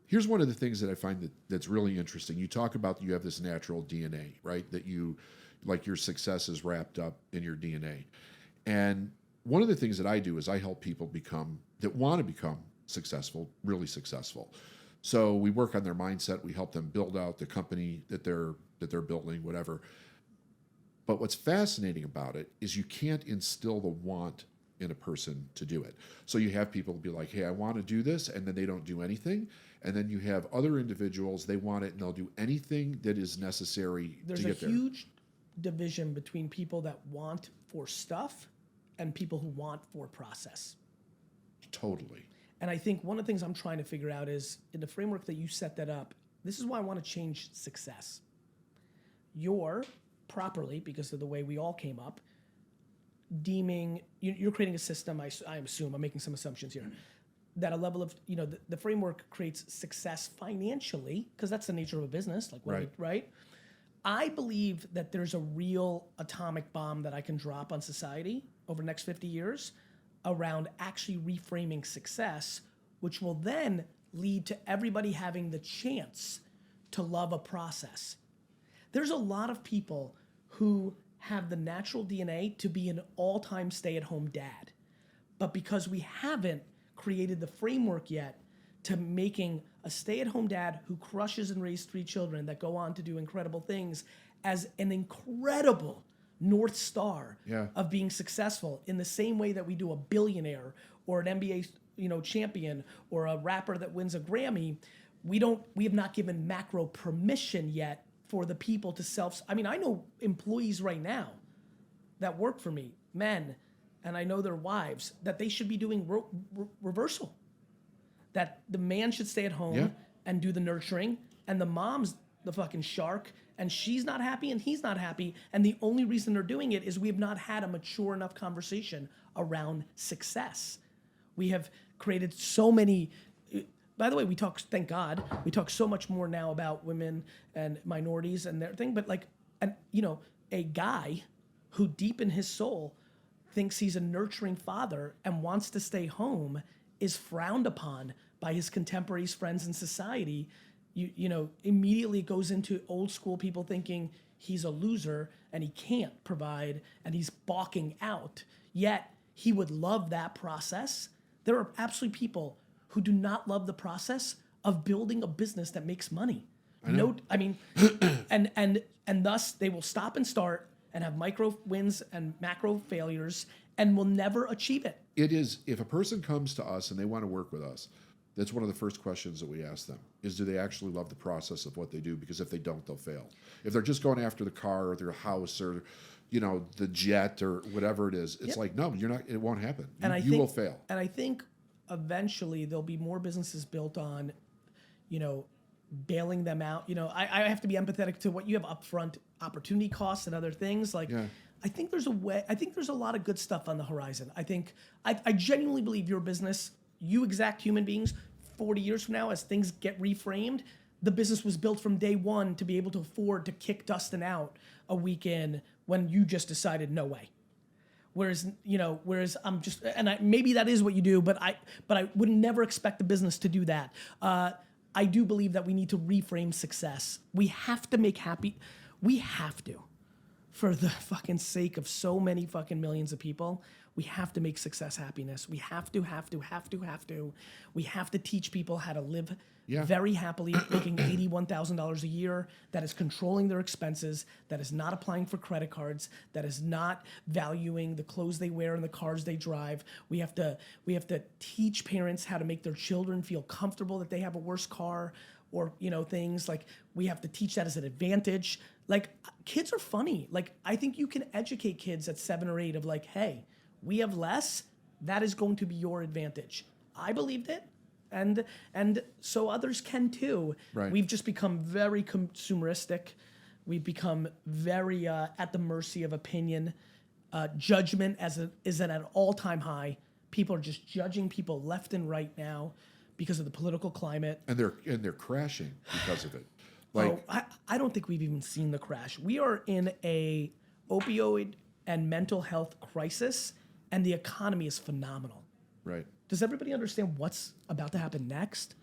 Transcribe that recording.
Here's one of the things that I find that's really interesting. You talk about you have this natural DNA, right? That you, like your success is wrapped up in your DNA. And one of the things that I do is I help people that want to become successful, really successful. So we work on their mindset. We help them build out the company that they're building, whatever. But what's fascinating about it is you can't instill the want in a person to do it. So you have people be like, hey, I want to do this, and then they don't do anything. And then you have other individuals, they want it and they'll do anything that is necessary to get there. There's a huge division between people that want for stuff and people who want for process. Totally. And I think one of the things I'm trying to figure out is, in the framework that you set that up, this is why I want to change success. You're properly, because of the way we all came up, deeming, you're creating a system, I assume, I'm making some assumptions here, that a level of, the framework creates success financially, because that's the nature of a business, like, right? I believe that there's a real atomic bomb that I can drop on society over the next 50 years around actually reframing success, which will then lead to everybody having the chance to love a process. There's a lot of people who have the natural DNA to be an all-time stay-at-home dad. But because we haven't created the framework yet to making a stay-at-home dad who crushes and raises 3 children that go on to do incredible things as an incredible North Star of being successful, in the same way that we do a billionaire or an NBA champion or a rapper that wins a Grammy, we have not given macro permission yet for the people to I know employees right now that work for me, men, and I know their wives, that they should be doing reversal. That the man should stay at home and do the nurturing, and the mom's the fucking shark, and she's not happy and he's not happy, and the only reason they're doing it is we have not had a mature enough conversation around success. We have created so many. By the way, thank God, we talk so much more now about women and minorities and their thing, but a guy who deep in his soul thinks he's a nurturing father and wants to stay home is frowned upon by his contemporaries, friends, and society. Immediately goes into old school people thinking he's a loser and he can't provide and he's balking out. Yet he would love that process. There are absolutely people who do not love the process of building a business that makes money. And thus they will stop and start and have micro wins and macro failures and will never achieve it. It is, if a person comes to us and they want to work with us, that's one of the first questions that we ask them is, do they actually love the process of what they do? Because if they don't, they'll fail. If they're just going after the car or their house or, the jet or whatever it is, it's like, no, you're not, it won't happen. You will fail. And I think eventually there'll be more businesses built on, bailing them out. I have to be empathetic to what you have upfront opportunity costs and other things. I think there's a way, I think there's a lot of good stuff on the horizon. I genuinely believe your business, you exact human beings, 40 years from now, as things get reframed, the business was built from day one to be able to afford to kick Dustin out a week in when you just decided no way. Whereas I'm just, and maybe that is what you do, but I would never expect the business to do that. I do believe that we need to reframe success. We have to make happy. We have to, for the fucking sake of so many fucking millions of people, we have to make success happiness. We have to. We have to teach people how to live very happily, making $81,000 a year, that is controlling their expenses, that is not applying for credit cards, that is not valuing the clothes they wear and the cars they drive. We have to teach parents how to make their children feel comfortable that they have a worse car, or things like, we have to teach that as an advantage. Like, kids are funny. Like, I think you can educate kids at 7 or 8 of like, hey, we have less, that is going to be your advantage. I believed it, and so others can too. Right. We've just become very consumeristic. We've become very at the mercy of opinion. Judgment is at an all-time high. People are just judging people left and right now because of the political climate. And they're crashing because of it. I don't think we've even seen the crash. We are in a opioid and mental health crisis, and the economy is phenomenal. Right. Does everybody understand what's about to happen next?